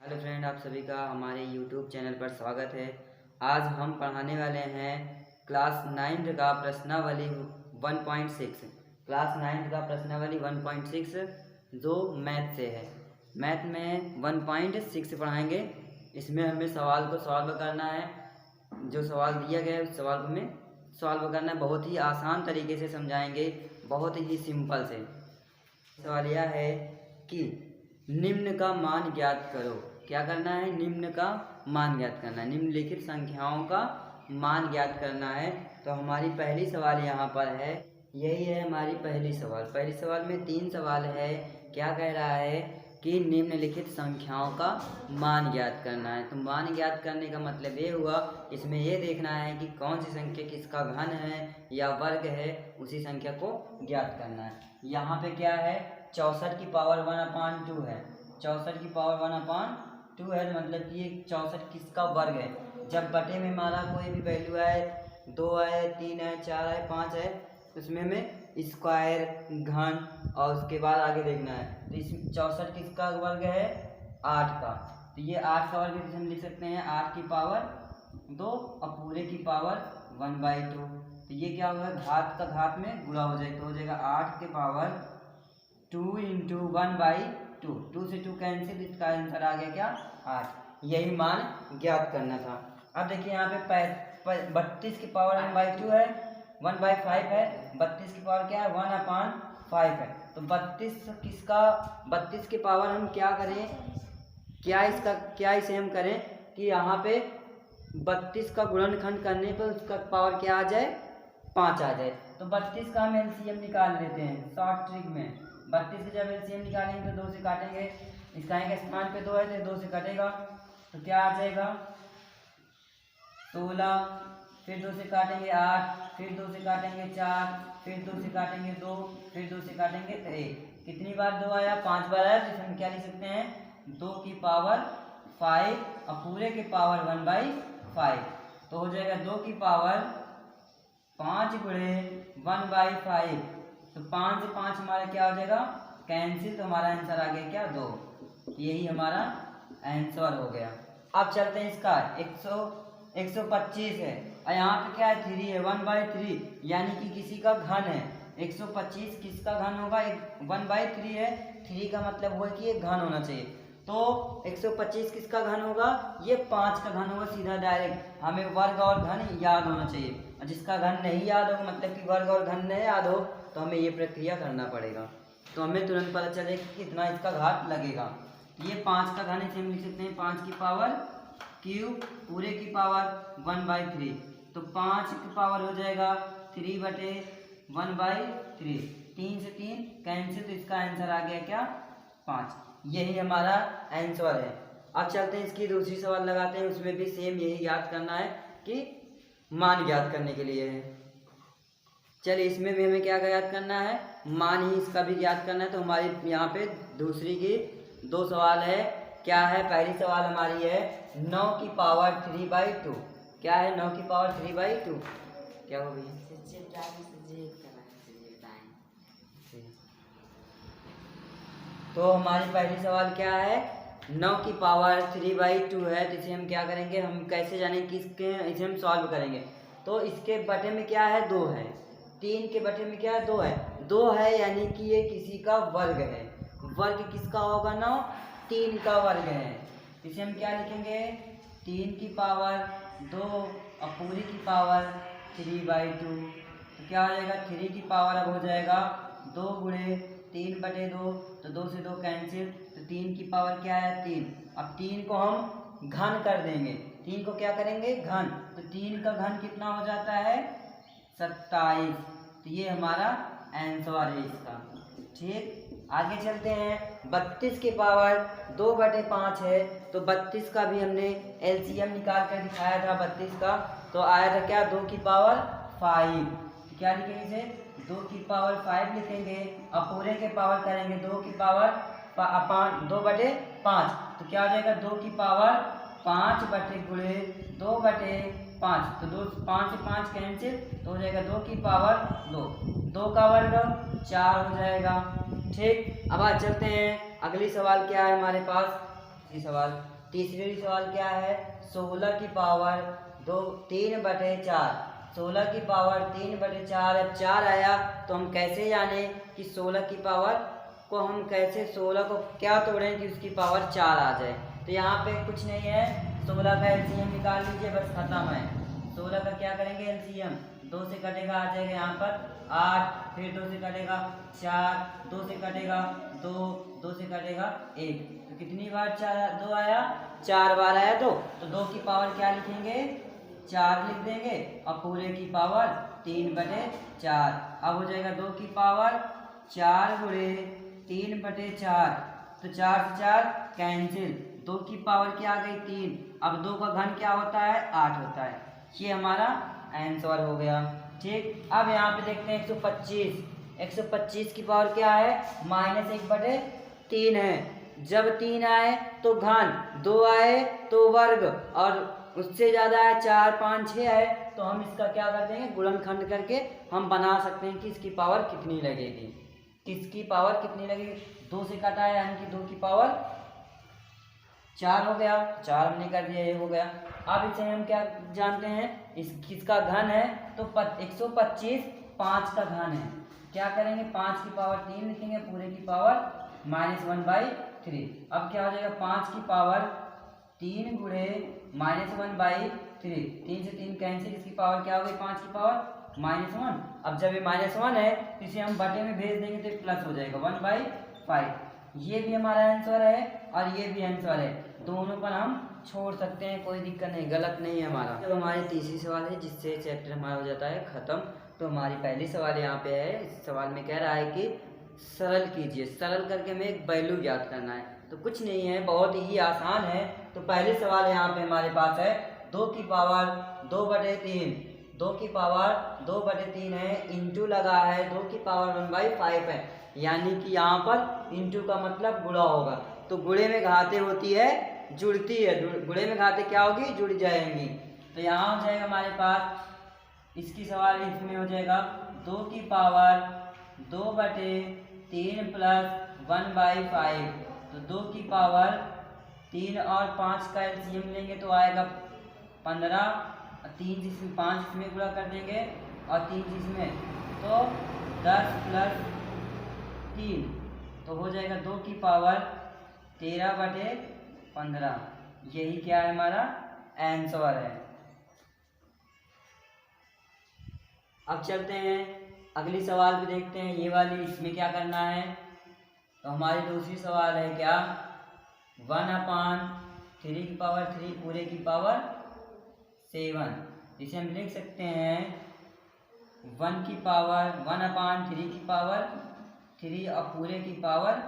Hello friend, आप सभी का हमारे यूट्यूब चैनल पर स्वागत है। आज हम पढ़ाने वाले हैं क्लास 9 का प्रश्नावली 1.6। क्लास 9 का प्रश्नावली 1.6 जो मैथ से है। मैथ में 1.6 पढ़ाएंगे। इसमें हमें सवाल को सॉल्व करना है। जो सवाल दिया गया है उस सवाल को हमें सॉल्व करना है। बहुत ही आसान तरीके से समझाएंगे, बहुत ही सिंपल से। सवाल यह है कि निम्न का मान ज्ञात करो। क्या करना है? निम्न का मान ज्ञात करना है। निम्नलिखित संख्याओं का मान ज्ञात करना है। तो हमारी पहली सवाल यहाँ पर है, यही है हमारी पहली सवाल। पहली सवाल में 3 सवाल है। क्या कह रहा है कि निम्नलिखित संख्याओं का मान ज्ञात करना है। तो मान ज्ञात करने का मतलब ये हुआ, इसमें ये देखना है कि कौन सी संख्या किसका घन है या वर्ग है, उसी संख्या को ज्ञात करना है। यहाँ पे क्या है? 64 की पावर 1/2 है। 64 की पावर 1/2 है, मतलब कि ये 64 किसका वर्ग है। जब बटे में हमारा कोई भी वैल्यू है, 2 है, 3 है, 4 है, 5 है, उसमें हमें स्क्वायर, घन और उसके बाद आगे देखना है। तो इस 64 किसका वर्ग है? 8 का। तो ये 8 का वर्ग हम लिख सकते हैं 8 की पावर 2 और पूरे की पावर 1/2। तो ये क्या होगा? घात का घात में गुणा हो जाएगा, तो हो जाएगा 8 के पावर 2 × 1/2। 2 से 2 कैंसिल, इसका आंसर आ गया क्या? 8। यही मान ज्ञात करना था। अब देखिए यहाँ पे 32 की पावर 1/2 है, 1/5 है। 32 की पावर क्या है? 1/5 है। तो 32 की पावर हम क्या करें, क्या इसे हम करें कि यहाँ पे 32 का गुणनखंड करने पर उसका पावर क्या आ जाए? 5 आ जाए। तो 32 का हम एलसीएम निकाल लेते हैं शॉर्ट ट्रिक में। 32 का जब एलसीएम निकालेंगे तो 2 से काटेंगे, इसका एक स्थान पे 2 है तो 2 से कटेगा, तो क्या आ जाएगा? 16। फिर 2 से काटेंगे 8, फिर 2 से काटेंगे 4, फिर 2 से काटेंगे 2, फिर 2 से काटेंगे 1। कितनी बार 2 आया? 5 बार आया। तो हम क्या लिख सकते हैं? 2 की पावर 5 और पूरे की पावर 1/5। तो हो जाएगा 2 की पावर 5 गुणे 1/5। तो 5 से 5 हमारा क्या हो जाएगा? कैंसिल। तो हमारा आंसर आ गया क्या? 2। यही हमारा आंसर हो गया। अब चलते हैं इसका 125 है और यहाँ पे क्या है? 3 है, 1/3, यानी कि किसी का घन है। 125 किसका घन होगा? 1/3 है। 3 का मतलब हुआ कि ये घन होना चाहिए। तो 125 किसका घन होगा? ये 5 का घन होगा। सीधा डायरेक्ट हमें वर्ग और घन याद होना चाहिए, और जिसका घन नहीं याद हो, मतलब कि वर्ग और घन नहीं याद हो, तो हमें ये प्रक्रिया करना पड़ेगा। तो हमें तुरंत पता चलेगा कि कितना इसका घात लगेगा। ये 5 का घन इसे हम लिख सकते हैं 5 की पावर क्यूब पूरे की पावर 1/3। तो 5 की पावर हो जाएगा 3/1/3। 3 से 3 कैंसिल, तो इसका आंसर आ गया क्या? 5। यही हमारा आंसर है। अब चलते हैं इसकी दूसरी सवाल लगाते हैं। उसमें भी सेम यही ज्ञात करना है कि मान ज्ञात करने के लिए है। चलिए, इसमें भी हमें क्या ज्ञात करना है? मान ही इसका भी ज्ञात करना है। तो हमारी यहाँ पे दूसरी की 2 सवाल है। क्या है? पहली सवाल हमारी है 9 की पावर 3/2। क्या है 9 की पावर 3/2? क्या हो गई? तो हमारी पहली सवाल क्या है? 9 की पावर 3/2 है। तो इसे हम क्या करेंगे? हम कैसे जानेंगे कि इसे हम सॉल्व करेंगे? तो इसके बटे में क्या है? 2 है। 3 के बटे में क्या है? 2 है। 2 है यानी कि ये किसी का वर्ग है। वर्ग किसका होगा? 9, 3 का वर्ग है। इसे हम क्या लिखेंगे? 3 की पावर 2 और पूरी की पावर 3/2। तो क्या हो जाएगा? 3 की पावर अब हो जाएगा 2 गुणे 3/2। तो 2 से 2 कैंसिल, तो 3 की पावर क्या है? 3। अब 3 को हम घन कर देंगे। 3 को क्या करेंगे? घन। तो 3 का घन कितना हो जाता है? 27। तो ये हमारा आंसर है इसका। ठीक, आगे चलते हैं। 32 की पावर 2/5 है। तो 32 का भी हमने एलसीएम निकाल कर दिखाया था 32 का। तो आया था क्या? 2 की पावर 5। क्या लिखेंगे इसे? 2 की पावर 5 लिखेंगे और पूरे के पावर करेंगे 2 की पावर 2/5। तो क्या हो जाएगा? 2 की पावर 5 बटे गुणे 2/5। तो 5 से 5 कैंसिल, तो हो जाएगा 2 की पावर 2। 2 का वर्ग 4 हो जाएगा। ठीक, अब आज चलते हैं। अगली सवाल क्या है हमारे पास? तीसरी सवाल क्या है, 16 की पावर 3/4। 16 की पावर 3/4। अब 4 आया तो हम कैसे जाने कि 16 की पावर को हम कैसे 16 को क्या तोड़ें कि उसकी पावर 4 आ जाए। तो यहाँ पे कुछ नहीं है, 16 का एलसीएम निकाल लीजिए, बस खत्म है। 16 का क्या करेंगे एलसीएम, 2 से कटेगा, आ जाएगा यहाँ पर 8, फिर 2 से कटेगा 4, 2 से कटेगा 2, 2 से कटेगा 1। तो कितनी बार 2 आया, 4 बार आया। तो 2 की पावर क्या लिखेंगे, 4 लिख देंगे और पूरे की पावर 3/4। अब हो जाएगा 2 की पावर 4 गुणे 3/4, तो 4 से 4 कैंसिल, 2 की पावर क्या आ गई 3। अब 2 का घन क्या होता है, 8 होता है। ये हमारा आंसर हो गया। ठीक, अब यहाँ पे देखते हैं 125। 125 की पावर क्या है, -1/3 है। जब 3 आए तो घन, 2 आए तो वर्ग, और उससे ज़्यादा है 4, 5, 6 है तो हम इसका क्या कर देंगे, गुणनखंड करके हम बना सकते हैं कि इसकी पावर कितनी लगेगी, किसकी पावर कितनी लगेगी। 2 से काटा है यानी कि 2 की पावर 4 हो गया, 4 हमने कर दिया, ये हो गया। अब इसे हम क्या जानते हैं, किसका घन है, तो 125 5 का घन है। क्या करेंगे, 5 की पावर 3 लिखेंगे, पूरे की पावर -1/3। अब क्या हो जाएगा, 5 की पावर 3 गुणे -1/3, 3 से 3 कैंसिल, इसकी पावर क्या हो गई, 5 की पावर -1। अब जब ये -1 है तो इसे हम बटे में भेज देंगे तो प्लस हो जाएगा 1/5। ये भी हमारा आंसर है और ये भी आंसर है, दोनों पर हम छोड़ सकते हैं, कोई दिक्कत नहीं, गलत नहीं है हमारा। तो हमारी तीसरी सवाल है जिससे चैप्टर हमारा हो जाता है ख़त्म। तो हमारी पहली सवाल यहाँ पे है, इस सवाल में कह रहा है कि सरल कीजिए, सरल करके हमें एक वैल्यू ज्ञात करना है। तो कुछ नहीं है, बहुत ही आसान है। तो पहले सवाल यहाँ पे हमारे पास है 2 की पावर 2/3, 2 की पावर 2/3 है, इंटू लगा है 2 की पावर 1/5 है, यानी कि यहाँ पर इंटू का मतलब गुणा होगा। तो गुणे में घाते होती है, जुड़ती है, गुणे में घाते क्या होगी, जुड़ जाएंगी। तो यहाँ हो जाएगा हमारे पास इसकी सवाल, इसमें हो जाएगा 2 की पावर 2/3 प्लस 1/5। तो 2 की पावर 3 और 5 का एलसीएम लेंगे तो आएगा 15, 3 जिसमें 5 इसमें गुणा कर देंगे और 3 जिसमें, तो 10 प्लस 3, तो हो जाएगा 2 की पावर 13/15। यही क्या है, हमारा आंसर है। अब चलते हैं अगली सवाल पे, देखते हैं ये वाली, इसमें क्या करना है। तो हमारी दूसरी सवाल है क्या, 1/3 की पावर 3 पूरे की पावर 7। इसे हम लिख सकते हैं 1 की पावर 1/3 की पावर 3 और पूरे की पावर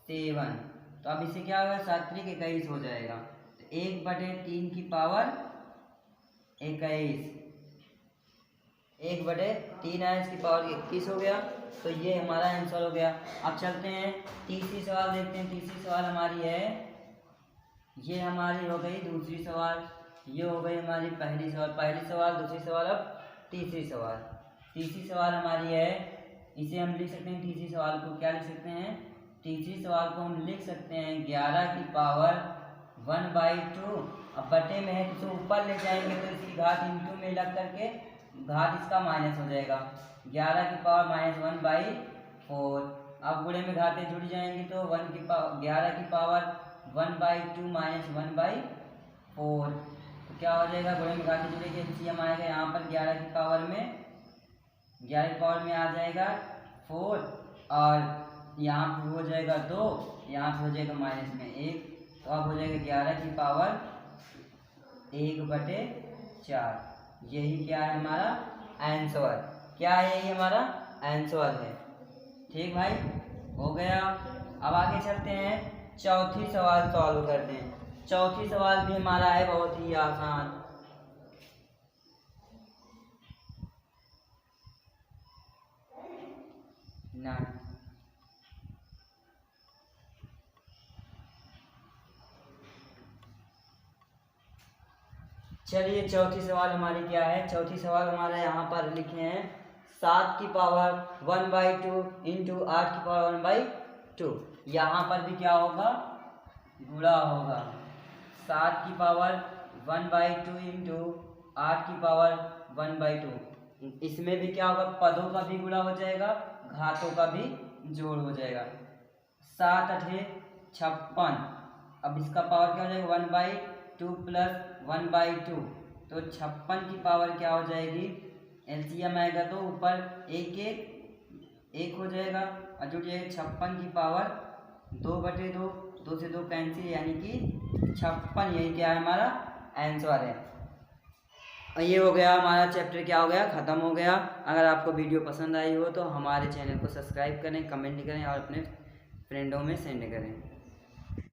7। तो अब इसे क्या होगा, 7 3 21 हो जाएगा। तो 1/3 की पावर 21, 1/3 है, इसकी पावर 21 हो गया। तो ये हमारा आंसर हो गया। अब चलते हैं तीसरी सवाल देखते हैं। तीसरी सवाल हमारी है, ये हमारी हो गई दूसरी सवाल, ये हो गई हमारी पहली सवाल, दूसरी सवाल, अब तीसरी सवाल। तीसरी सवाल हमारी है, इसे हम लिख सकते हैं, तीसरी सवाल को क्या लिख सकते हैं, तीसरी सवाल को हम लिख सकते हैं 11 की पावर 1/2। अब बटे में है तो ऊपर ले जाएंगे तो इसकी घात इंटू में लग करके घात इसका माइनस हो जाएगा, 11 की पावर -1/4। अब गुणे में घातें जुड़ जाएंगी तो 11 की पावर 1/2 -1/4। तो क्या हो जाएगा, गुणे में घातें जुड़ेगी, एलसीएम आएगा यहाँ पर 11 की पावर में आ जाएगा 4, और यहाँ पर हो जाएगा 2, यहाँ पर हो जाएगा माइनस में 1। तो अब हो जाएगा 11 की पावर 1/4। यही क्या है, हमारा आंसर। क्या है, यही हमारा आंसर है। ठीक भाई, हो गया। अब आगे चलते हैं, चौथी सवाल सॉल्व करते हैं। चौथी सवाल भी हमारा है बहुत ही आसान। ना चलिए, चौथी सवाल हमारी क्या है। चौथी सवाल हमारा यहाँ पर लिखे हैं 7 की पावर 1/2 इंटू 8 की पावर 1/2। यहाँ पर भी क्या होगा, गुणा होगा 7 की पावर 1/2 इंटू 8 की पावर 1/2। इसमें भी क्या होगा, पदों का भी गुणा हो जाएगा, घातों का भी जोड़ हो जाएगा। 7 अठे 56। अब इसका पावर क्या हो जाएगा 1/2 प्लस 1/2, तो 56 की पावर क्या हो जाएगी, एलसीएम आएगा तो ऊपर एक हो जाएगा और जुड़ जाएगा 56 की पावर 2/2, 2 से 2 कैंसिल, यानी कि 56। यही क्या है हमारा आंसर है। और ये हो गया हमारा चैप्टर, क्या हो गया, ख़त्म हो गया। अगर आपको वीडियो पसंद आई हो तो हमारे चैनल को सब्सक्राइब करें, कमेंट करें और अपने फ्रेंडों में सेंड करें।